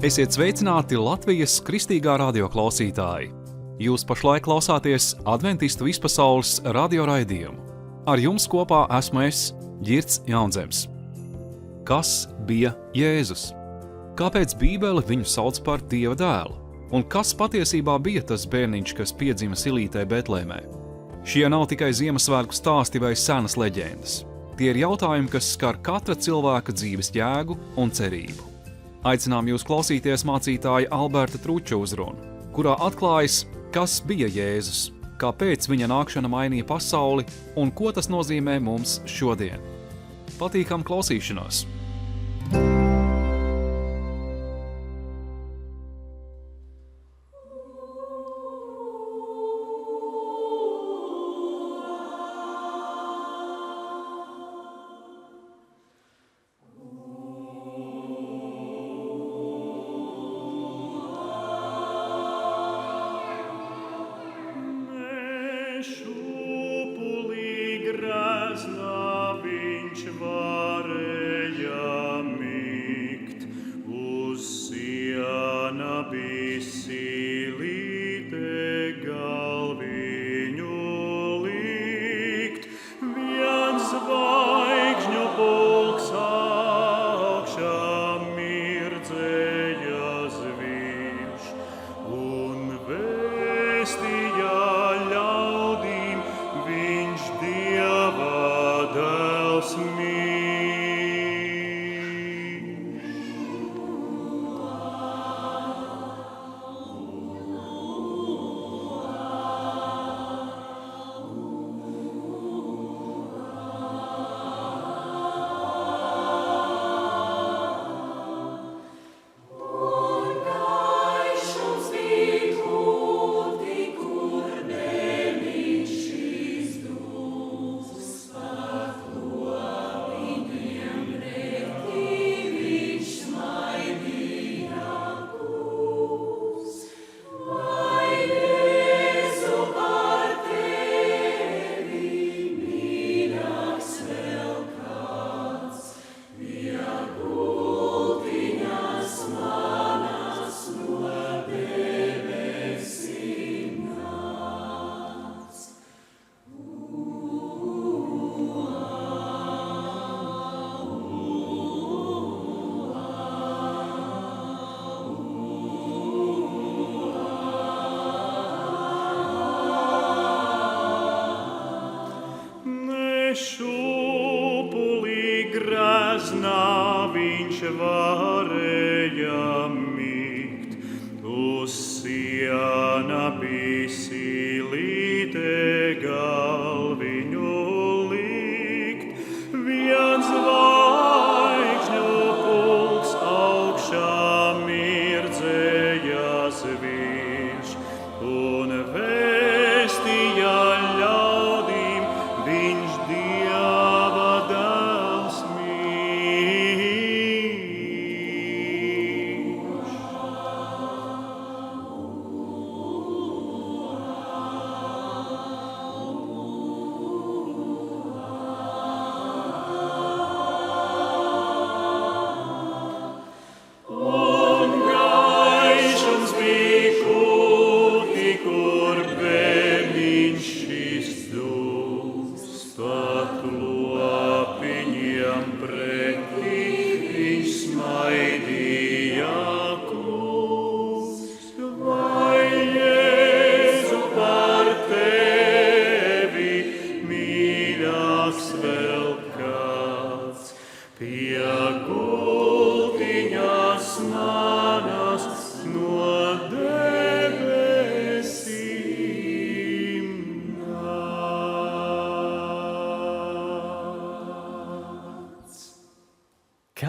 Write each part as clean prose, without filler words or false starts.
Esiet sveicināti Latvijas kristīgā radio klausītāji! Jūs pašlaik klausāties Adventistu vispasaules radio raidījumu. Ar jums kopā esmu es, Ģirds Jaunzems. Kas bija Jēzus? Kāpēc Bībele viņu sauc par Dieva dēlu? Un kas patiesībā bija tas bērniņš, kas piedzima Silītē Betlēmē? Šie nav tikai Ziemassvētku stāsti vai senas leģendas. Tie ir jautājumi, kas skar katra cilvēka dzīves jēgu un cerību. Aicinām jūs klausīties mācītāja Alberta Truča uzrunu, kurā atklājas, kas bija Jēzus, kāpēc viņa nākšana mainīja pasauli un ko tas nozīmē mums šodien. Patīkam klausīšanos!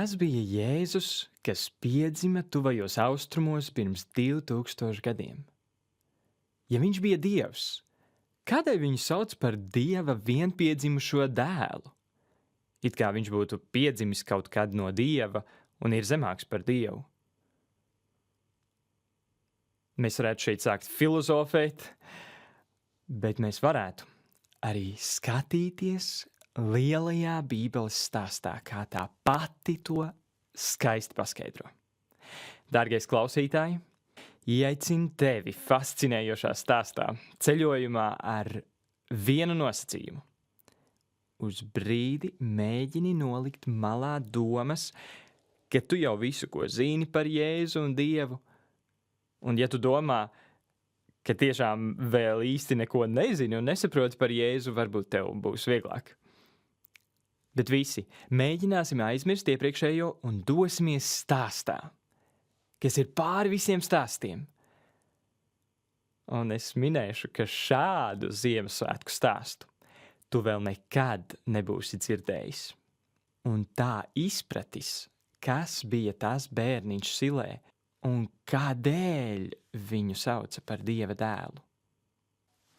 Kas bija Jēzus, kas piedzima tuvajos austrumos pirms 2000 gadiem? Ja viņš bija Dievs, kādēļ viņu sauc par Dieva vienpiedzimušo dēlu? It kā viņš būtu piedzimis kaut kad no Dieva un ir zemāks par Dievu. Mēs varētu šeit sākt filozofēt, bet mēs varētu arī skatīties lielajā Bībeles stāstā, kā tā pati to skaisti paskaidro. Dārgais klausītāj, ieaicinu tevi fascinējošā stāstā ceļojumā ar vienu nosacījumu. Uz brīdi mēģini nolikt malā domas, ka tu jau visu, ko zini par Jēzu un Dievu, un ja tu domā, ka tiešām vēl īsti neko nezini un nesaproti par Jēzu, varbūt tev būs vieglāk. Bet visi mēģināsim aizmirst iepriekšējo un dosimies stāstā, kas ir pāri visiem stāstiem. Un es minēšu, ka šādu Ziemassvētku stāstu tu vēl nekad nebūsi dzirdējis. Un tā izpratis, kas bija tas bērniņš Silē un kādēļ viņu sauca par Dieva dēlu.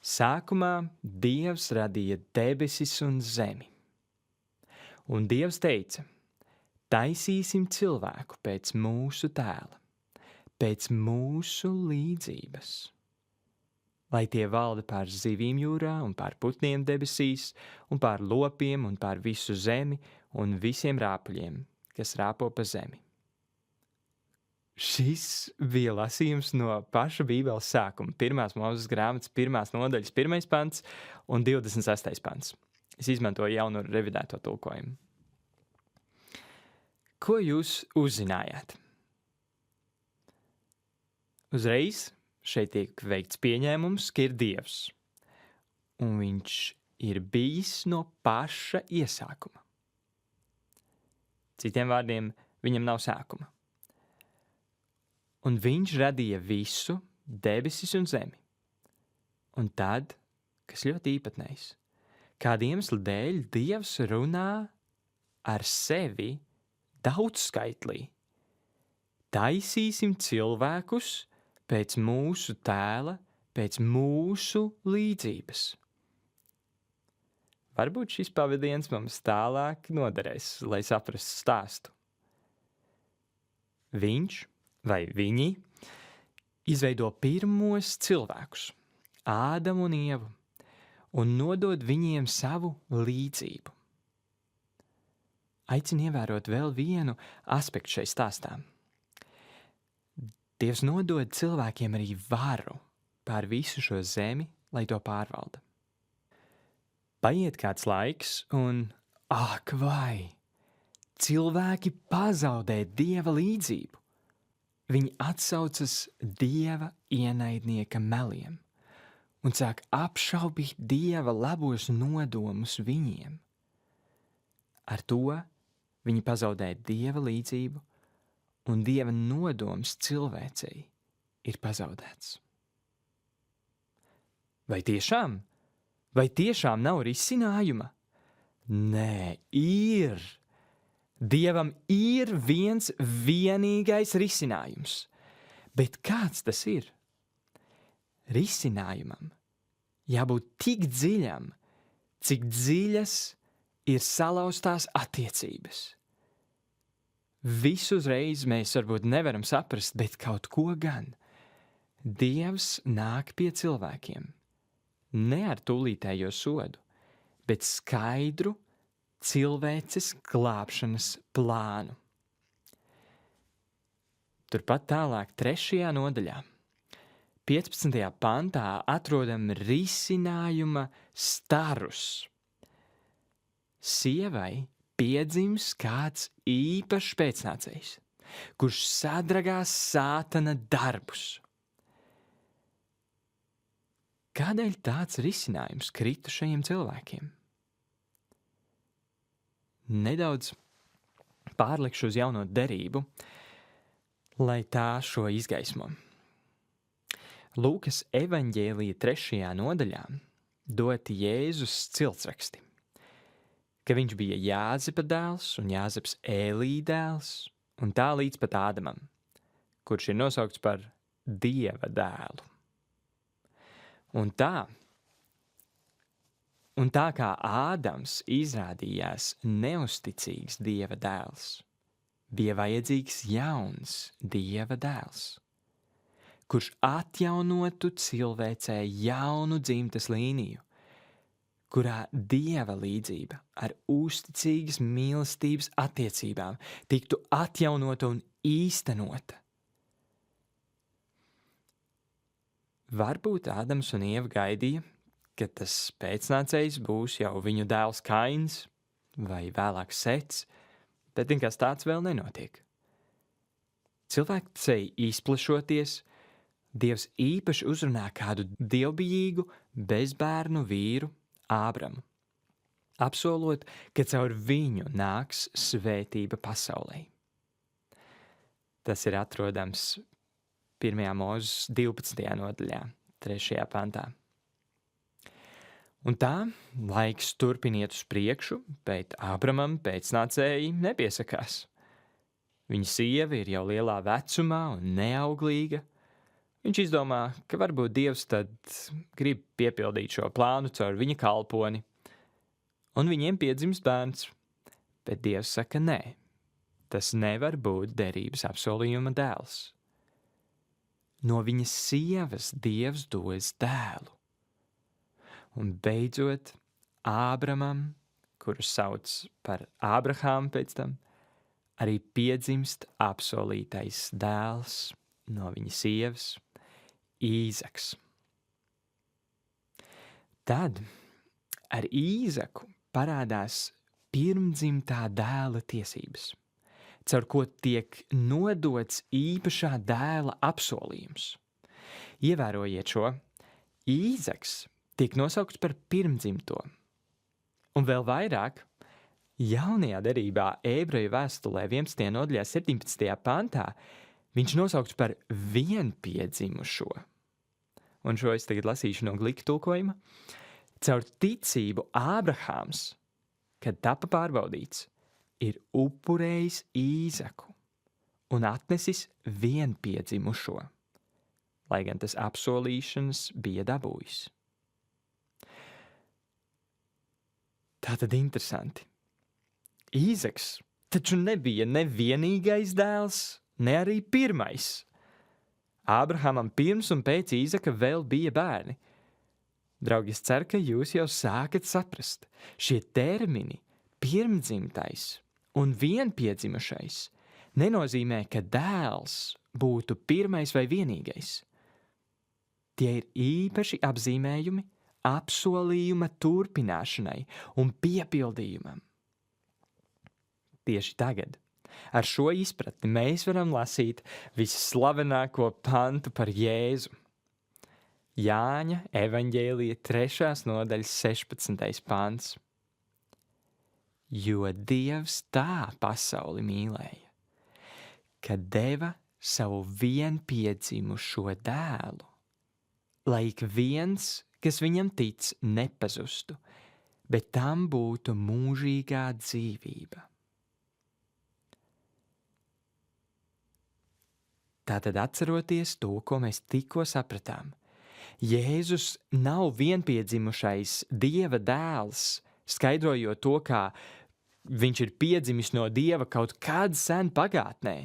Sākumā Dievs radīja debesis un zemi. Un Dievs teica, taisīsim cilvēku pēc mūsu tēla, pēc mūsu līdzības, lai tie valda pār zivīm jūrā un pār putniem debesīs un pār lopiem un pār visu zemi un visiem rāpuļiem, kas rāpo pa zemi. Šis bija lasījums no paša Bībeles sākuma, 1. Mūzes grāmatas 1. nodaļas 1. pants un 26. pants. Es izmantoju jaunu revidēto tulkojumu. Ko jūs uzzinājāt? Uzreiz šeit tiek veikts pieņēmums, ka ir Dievs, un viņš ir bijis no paša iesākuma. Citiem vārdiem, viņam nav sākuma. Un viņš radīja visu, debesis un zemi. Un tad, kas ļoti īpatnējs, kāda iemesla dēļ Dievs runā ar sevi daudzskaitlī. Taisīsim cilvēkus pēc mūsu tēla, pēc mūsu līdzības. Varbūt šis pavadiens mums tālāk noderēs, lai saprastu stāstu. Viņš vai viņi izveido pirmos cilvēkus, Ādamu un Ievu, un nodod viņiem savu līdzību. Aicinu ievērot vēl vienu aspektu šai stāstā. Dievs nodod cilvēkiem arī varu pār visu šo zemi, lai to pārvalda. Paiet kāds laiks un, ak vai, cilvēki pazaudē Dieva līdzību. Viņi atsaucas Dieva ienaidnieka meliem un sāk apšaubīt Dieva labos nodomus viņiem. Ar to viņi pazaudē Dieva līdzību, un Dieva nodoms cilvēcei ir pazaudēts. Vai tiešām? Vai tiešām nav risinājuma? Nē, ir. Dievam ir viens vienīgais risinājums. Bet kāds tas ir? Risinājumam jābūt tik dziļam, cik dziļas ir salauztās attiecības. Visu uzreiz mēs varbūt nevaram saprast, bet kaut ko gan. Dievs nāk pie cilvēkiem. Ne ar tūlītējo sodu, bet skaidru cilvēces glābšanas plānu. Turpat tālāk 3. nodaļā, 15. pantā atrodam risinājuma starus. Sievai piedzims kāds īpašs pēcnācējs, kurš sadragās Sātana darbus. Kādēļ tāds risinājums kritušajiem cilvēkiem? Nedaudz pārlikšu uz jauno derību, lai tā šo izgaismo. Lūkas evaņģēlija 3. nodaļā doti Jēzus ciltsraksti, ka viņš bija Jāzepa dēls un Jāzeps Ēlī dēls, un tā līdz pat Ādamam, kurš ir nosaukts par Dieva dēlu. Un tā kā Ādams izrādījās neusticīgs Dieva dēls, bija vajadzīgs jauns Dieva dēls, kurš atjaunotu cilvēcē jaunu dzimtes līniju, kurā Dieva līdzība ar uzticīgas mīlestības attiecībām tiktu atjaunota un īstenota, Varbūt Ādams un Ieva gaidīja, ka tas pēcnācējs būs jau viņu dēls Kains vai vēlāk Sets, bet nekas tāds vēl nenotiek. Cilvēcei izplešoties, Dievs īpaši uzrunā kādu dievbijīgu, bezbērnu vīru Ābramu, apsolot, ka caur viņu nāks svētība pasaulē. Tas ir atrodams 1. Mūzes 12. nodaļā, 3. pantā. Un tā laiks turpiniet uz priekšu, bet Ābramam pēcnācēji nepiesakās. Viņa sieva ir jau lielā vecumā un neauglīga. Viņš izdomā, ka varbūt Dievs tad grib piepildīt šo plānu caur viņa kalponi, un viņiem piedzimst bērns, bet Dievs saka nē, tas nevar būt derības apsolījuma dēls. No viņas sievas Dievs dos dēlu. Un beidzot, Ābramam, kuru sauc par Ābrahāmu pēc tam, arī piedzimst apsolītais dēls no viņa sievas, Īzaks. Tad ar Īzaku parādās pirmdzimtā dēla tiesības, caur ko tiek nodots īpašā dēla apsolījums. Ievērojiet šo, Īzaks tiek nosaukts par pirmdzimto. Un vēl vairāk, jaunajā derībā Ebreju vēstulē 11. nodaļā 17. pantā viņš nosaukts par vienpiedzimušo. Un šo es tagad lasīšu no Glika tulkojuma. Caur ticību Ābrahāms, kad tapa pārbaudīts, ir upurējis Īzaku un atnesis vienpiedzimušo, lai gan tas apsolīšanas bija dabūjis. Tā tad interesanti. Īzaks taču nebija nevienīgais dēls, ne arī pirmais. Ābrahamam pirms un pēc Īzaka vēl bija bērni. Draugi, es ceru, ka jūs jau sākat saprast. Šie termini, pirmdzimtais un vienpiedzimušais, nenozīmē, ka dēls būtu pirmais vai vienīgais. Tie ir īpaši apzīmējumi apsolījuma turpināšanai un piepildījumam. Tieši tagad, ar šo izpratni, mēs varam lasīt visslavenāko pantu par Jēzu. Jāņa evaņģēlija 3. nodaļas 16. pants. Jo Dievs tā pasauli mīlēja, ka deva savu vienpiedzimušo dēlu, lai ik viens, kas viņam tic, nepazustu, bet tam būtu mūžīgā dzīvība. Tātad atceroties to, ko mēs tikko sapratām, Jēzus nav vienpiedzimušais Dieva dēls, skaidrojot to, kā viņš ir piedzimis no Dieva kaut kad sen pagātnē.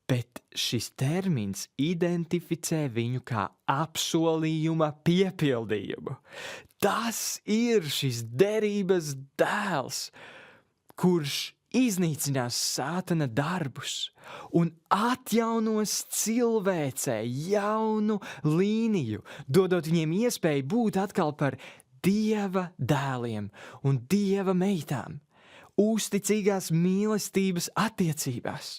Bet šis termins identificē viņu kā apsolījuma piepildījumu. Tas ir šis derības dēls, kurš iznīcinās sātana darbus un atjaunos cilvēcē jaunu līniju, dodot viņiem iespēju būt atkal par Dieva dēliem un Dieva meitām, uzticīgās mīlestības attiecībās.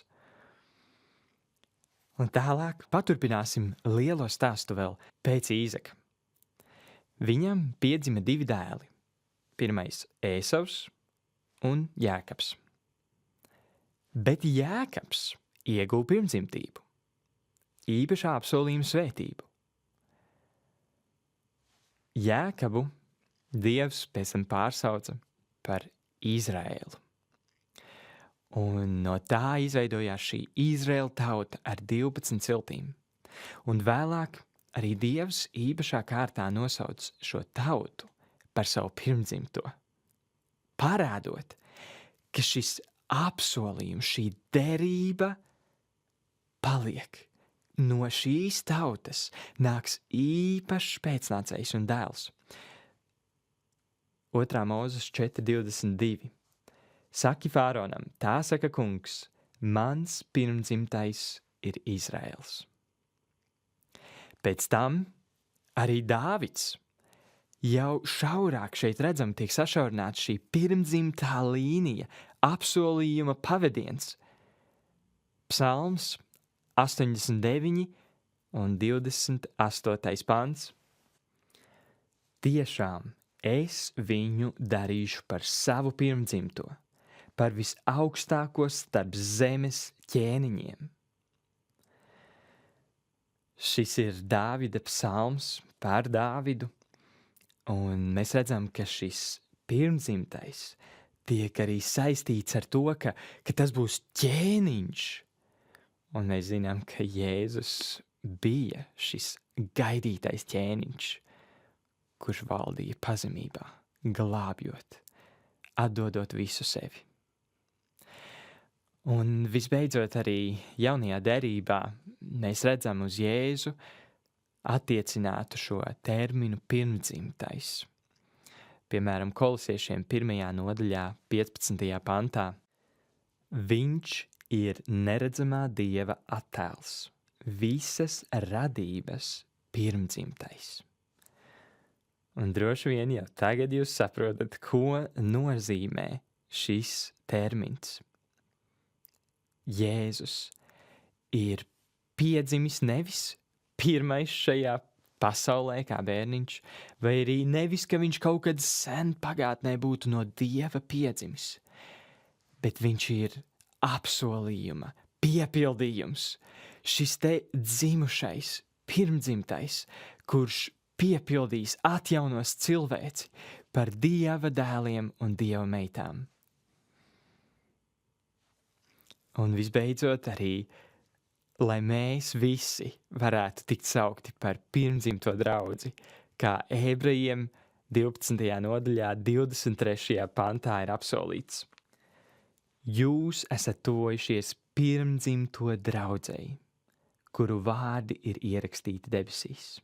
Un tālāk paturpināsim lielo stāstu vēl pēc Īzaka. Viņam piedzima 2 dēli. Pirmais Ēsavs un Jēkabs. Bet Jēkabs ieguva pirmdzimtību, īpašā apsolījuma svētību. Jēkabu Dievs pēc tam pārsauca par Izraēlu. Un no tā izveidojās šī Izraēla tauta ar 12 ciltīm. Un vēlāk arī Dievs īpašā kārtā nosauc šo tautu par savu pirmdzimto, parādot, ka šis apsolījums, šī derība paliek. No šīs tautas nāks īpašs pēcnācējs un dēls. 2. Mūzes 4.22. Saki Fāronam, tā saka kungs, mans pirmdzimtais ir Izraēls. Pēc tam arī Dāvids. Jau šaurāk šeit redzam, tiek sašaurināta šī pirmdzimtā līnija, apsolījuma pavadiens. Psalms 89 un 28. pants. Tiešām es viņu darīšu par savu pirmdzimto, par visaugstāko starp zemes ķēniņiem. Šis ir Dāvida psalms par Dāvidu, un mēs redzam, ka šis pirmdzimtais tiek arī saistīts ar to, ka tas būs ķēniņš. Un mēs zinām, ka Jēzus bija šis gaidītais ķēniņš, kurš valdīja pazemībā, glābjot, atdodot visu sevi. Un visbeidzot arī jaunajā derībā mēs redzam uz Jēzu attiecinātu šo terminu pirmdzimtais. Piemēram, Kolosiešiem 1. nodaļā 15. pantā. Viņš ir neredzamā Dieva attēls, visas radības pirmdzimtais. Un droši vien jau tagad jūs saprotat, ko nozīmē šis termins. Jēzus ir piedzimis nevis pirmais šajā pasaulē kā bērniņš, vai arī nevis, ka viņš kaut kad sen pagātnē būtu no Dieva piedzimis, bet viņš ir apsolījuma piepildījums, šis te dzimušais, pirmdzimtais, kurš piepildīs, atjaunos cilvēci par Dieva dēliem un Dieva meitām. Un visbeidzot arī, lai mēs visi varētu tikt saukti par pirmdzimto draudzi, kā Ebrejiem 12. nodaļā 23. pantā ir apsolīts. Jūs esat tojušies pirmdzimto draudzei, kuru vārdi ir ierakstīti debesīs.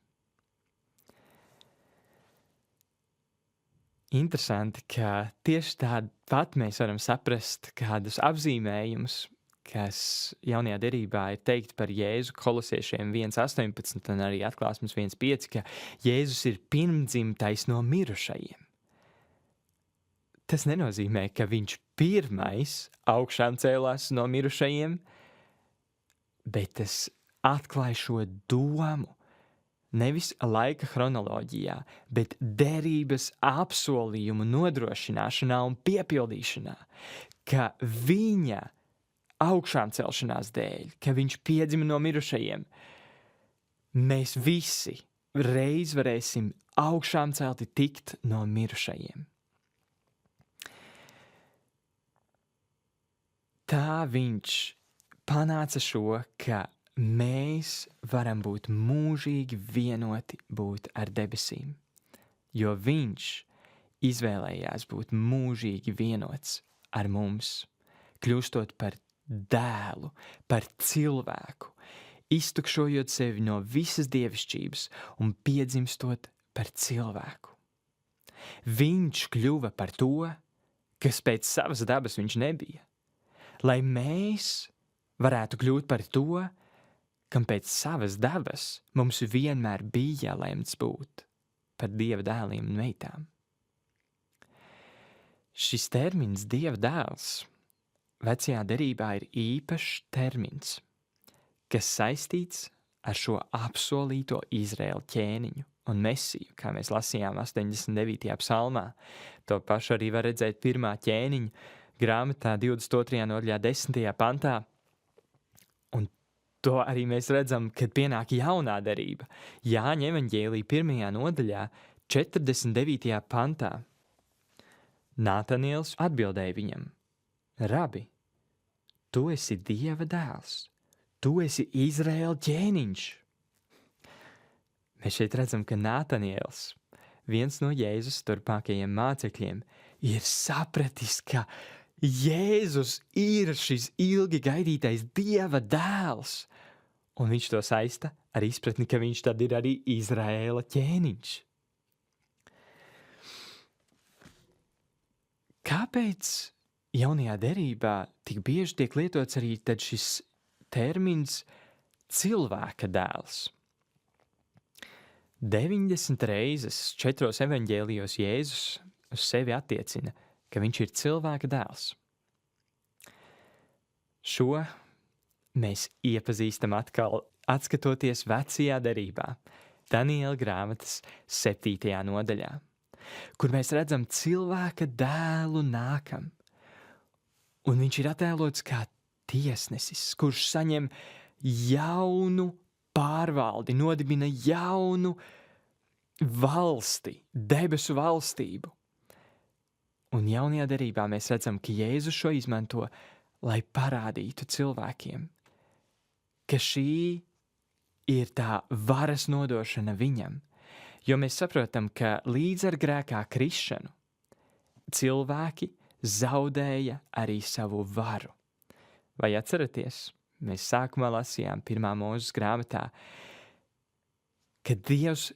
Interesanti, ka tieši tāpat mēs varam saprast kādus apzīmējumus, kas jaunajā derībā ir teikt par Jēzu Kolosiešiem 1.18 un arī Atklāsmes 1.5, ka Jēzus ir pirmdzimtais no mirušajiem. Tas nenozīmē, ka viņš pirmais augšām cēlās no mirušajiem, bet tas atklāja šo domu, nevis laika chronoloģijā, bet derības apsolījumu nodrošināšanā un piepildīšanā, ka viņa augšām celšanās dēļ, ka viņš piedzima no mirušajiem, mēs visi reiz varēsim augšām celti tikt no mirušajiem. Tā viņš panāca šo, ka mēs varam būt mūžīgi vienoti būt ar debesīm, jo viņš izvēlējās būt mūžīgi vienots ar mums, kļūstot par dēlu, par cilvēku, iztukšojot sevi no visas dievišķības un piedzimstot par cilvēku. Viņš kļuva par to, kas pēc savas dabas viņš nebija, lai mēs varētu kļūt par to, kam pēc savas dabas mums vienmēr bija lemts būt par Dieva dēliem un meitām. Šis termins Dieva dēls vecajā derībā ir īpašs termins, kas saistīts ar šo apsolīto Izraēlu ķēniņu un Mesiju, kā mēs lasījām 89. psalmā. To pašu arī var redzēt 1. ķēniņa grāmatā 22. nodaļā 10. pantā. Un to arī mēs redzam, kad pienāk jaunā derība. Jāņa evaņģēlija 1. nodaļā 49. pantā. Nātaniels atbildēja viņam: Rabi, tu esi Dieva dēls, tu esi Izraēla ķēniņš. Mēs šeit redzam, ka Nātaniels, viens no Jēzus turpmākajiem mācekļiem, ir sapratis, ka Jēzus ir šis ilgi gaidītais Dieva dēls, un viņš to saista ar izpratni, ka viņš tad ir arī Izraēla ķēniņš. Kāpēc jaunajā derībā tik bieži tiek lietots arī tad šis termins cilvēka dēls? 90 reizes 4 evaņģēlijos Jēzus uz sevi attiecina, ka viņš ir cilvēka dēls. Šo mēs iepazīstam atkal, atskatoties vecajā derībā, Daniela grāmatas 7. nodaļā, kur mēs redzam cilvēka dēlu nākam. Un viņš ir attēlots kā tiesnesis, kurš saņem jaunu pārvaldi, nodibina jaunu valsti, debesu valstību. Un jaunajā derībā mēs redzam, ka Jēzus šo izmanto, lai parādītu cilvēkiem, ka šī ir tā varas nodošana viņam, jo mēs saprotam, ka līdz ar grēkā krišanu cilvēki zaudēja arī savu varu. Vai atceraties? Mēs sākumā lasījām 1. Mūzes grāmatā, ka Dievs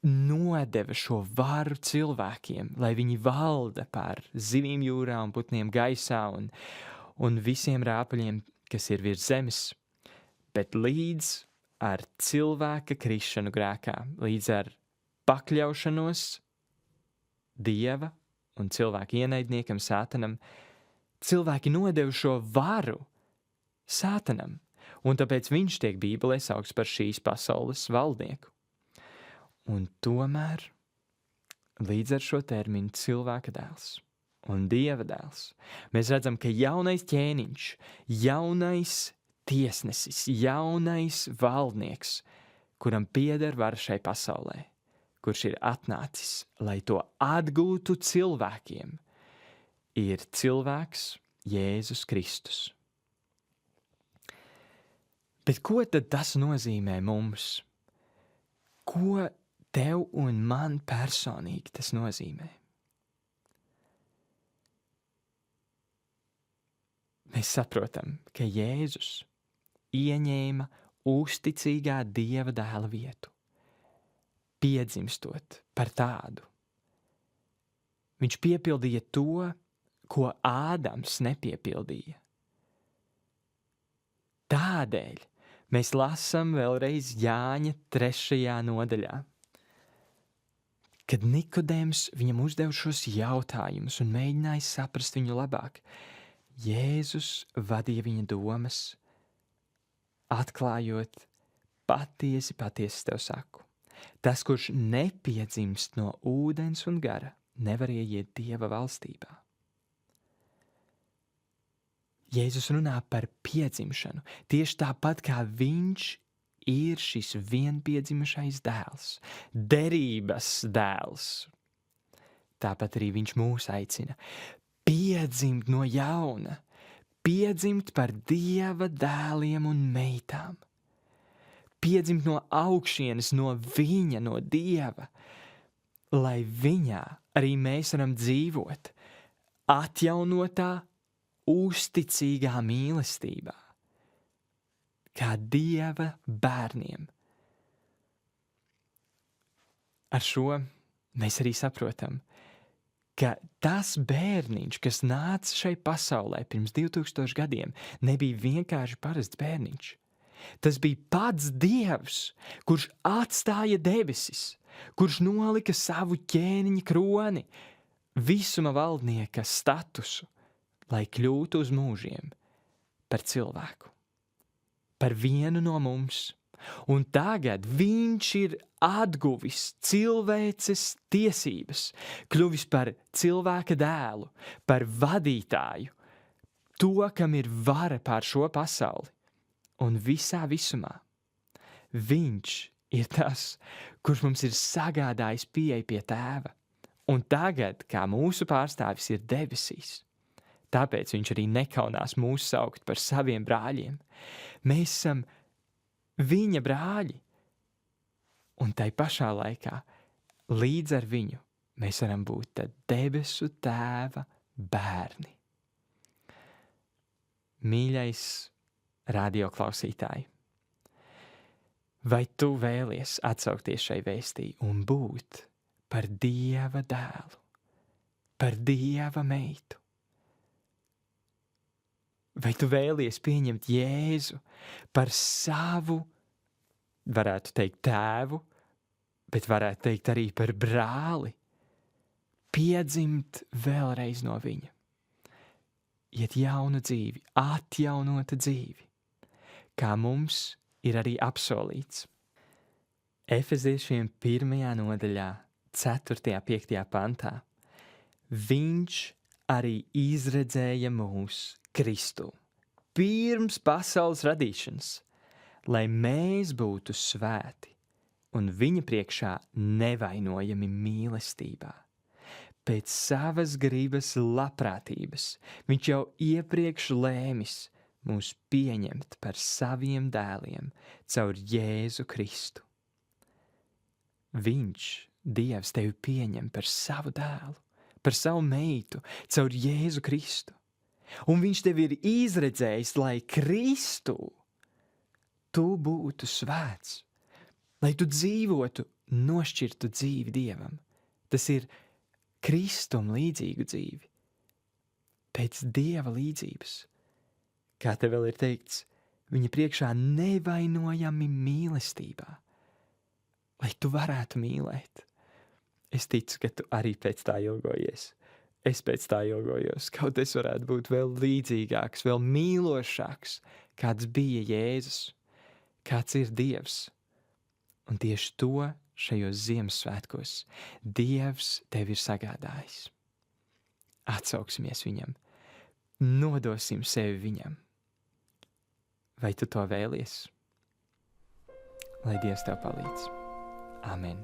nodeva šo varu cilvēkiem, lai viņi valda pār zivīm jūrā un putniem gaisā un visiem rāpuļiem, kas ir virs zemes. Bet līdz ar cilvēka krišanu grēkā, līdz ar pakļaušanos Dieva un cilvēka ienaidniekam Sātanam, cilvēki nodeva šo varu Sātanam, un tāpēc viņš tiek Bībelē saukts par šīs pasaules valdnieku. Un tomēr, līdz ar šo terminu cilvēka dēls un Dieva dēls, mēs redzam, ka jaunais ķēniņš, jaunais tiesnesis, jaunais valdnieks, kuram pieder vara šai pasaulē, kurš ir atnācis, lai to atgūtu cilvēkiem, ir cilvēks Jēzus Kristus. Bet ko tad tas nozīmē mums? Ko tev un man personīgi tas nozīmē? Mēs saprotam, ka Jēzus ieņēma uzticīgā Dieva dēla vietu, piedzimstot par tādu. Viņš piepildīja to, ko Ādams nepiepildīja. Tādēļ mēs lasām vēlreiz Jāņa 3. nodaļā, kad Nikodēms viņam uzdev šos jautājumus un mēģināja saprast viņu labāk. Jēzus vadīja viņa domas, atklājot: patiesi, patiesi tev saku, tas, kurš nepiedzimst no ūdens un gara, nevar ieiet Dieva valstībā. Jēzus runā par piedzimšanu, tieši tāpat kā viņš ir šis vienpiedzimušais dēls, derības dēls. Tāpat arī viņš mūs aicina piedzimt no jauna, piedzimt par Dieva dēliem un meitām, piedzimt no augšienes, no viņa, no Dieva, lai viņā arī mēs varam dzīvot atjaunotā, uzticīgā mīlestībā, kā Dieva bērniem. Ar šo mēs arī saprotam, ka tas bērniņš, kas nāca šai pasaulē pirms 2000 gadiem, nebija vienkārši parasts bērniņš. Tas bija pats Dievs, kurš atstāja debesis, kurš nolika savu ķēniņa kroni, visuma valdnieka statusu, lai kļūtu uz mūžiem par cilvēku, par vienu no mums. Un tagad viņš ir atguvis cilvēces tiesības, kļuvis par cilvēka dēlu, par vadītāju, to, kam ir vara pār šo pasauli un visā visumā. Viņš ir tas, kurš mums ir sagādājis pieeju pie Tēva, un tagad, kā mūsu pārstāvis, ir debesīs. Tāpēc viņš arī nekaunās mūs saukt par saviem brāļiem. Mēs esam viņa brāļi, un tai pašā laikā līdz ar viņu mēs varam būt tad debesu Tēva bērni. Mīļais radioklausītāji, vai tu vēlies atsaukties šai vēstī un būt par Dieva dēlu, par Dieva meitu? Vai tu vēlies pieņemt Jēzu par savu, varētu teikt, tēvu, bet varētu teikt arī par brāli, piedzimt vēlreiz no viņa. Iet jaunu dzīvi, atjaunota dzīvi, kā mums ir arī apsolīts. Efeziešiem 1. nodaļā, 4. 5. pantā. Viņš arī izredzēja mūs Kristu pirms pasaules radīšanas, lai mēs būtu svēti un viņa priekšā nevainojami mīlestībā. Pēc savas gribas labprātības viņš jau iepriekš lēmis mūs pieņemt par saviem dēliem caur Jēzu Kristu. Viņš, Dievs, tevi pieņem par savu dēlu, par savu meitu, caur Jēzu Kristu. Un viņš tevi ir izredzējis, lai Kristu tu būtu svēts, lai tu dzīvotu nošķirtu dzīvi Dievam. Tas ir Kristum līdzīgu dzīvi, pēc Dieva līdzības. Kā te vēl ir teikts, viņa priekšā nevainojami mīlestībā, lai tu varētu mīlēt. Es ticu, ka tu arī pēc tā ilgojies. Es pēc tā ilgojos, kaut es varētu būt vēl līdzīgāks, vēl mīlošāks, kāds bija Jēzus, kāds ir Dievs. Un tieši to šajos Ziemassvētkos Dievs tevi ir sagādājis. Atsauksimies viņam, nodosim sevi viņam. Vai tu to vēlies? Lai Dievs tev palīdz. Amen.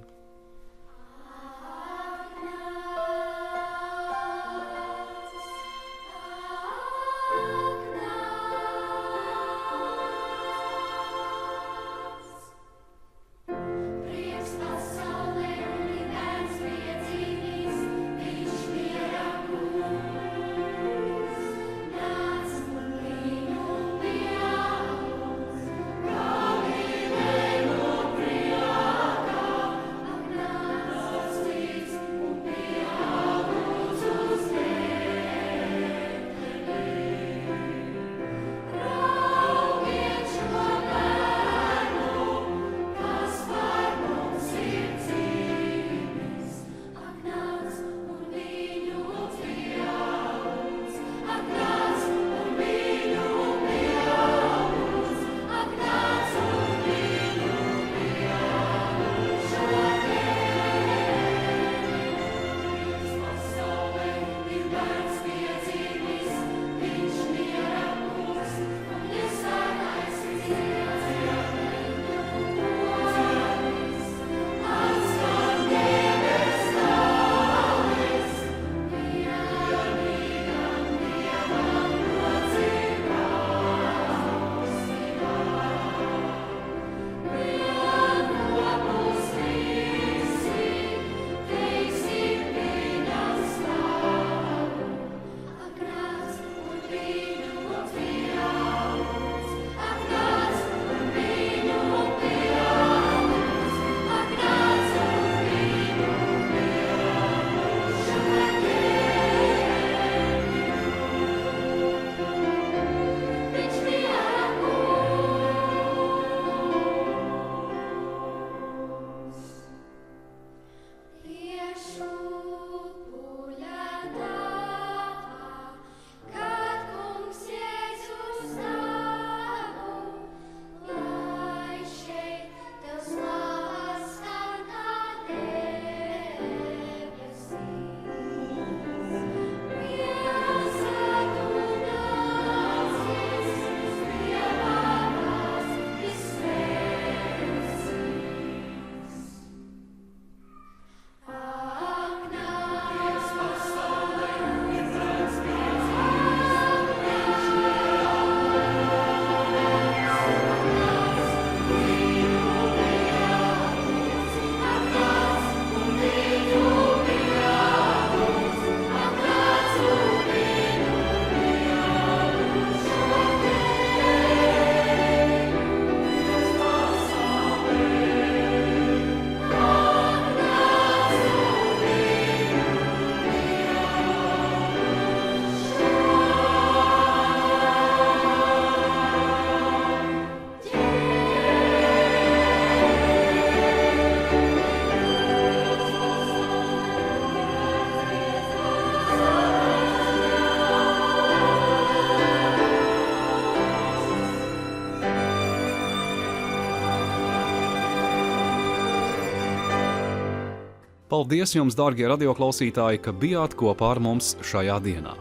Paldies jums, dārgie radioklausītāji, ka bijāt kopā ar mums šajā dienā.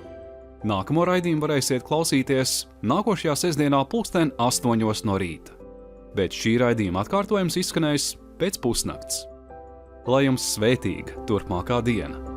Nākamo raidījumu varēsiet klausīties nākošajā sestdienā 8:00 no rīta. Bet šī raidījuma atkārtojums izskanēs pēc pusnakts. Lai jums svētīga turpmākā diena!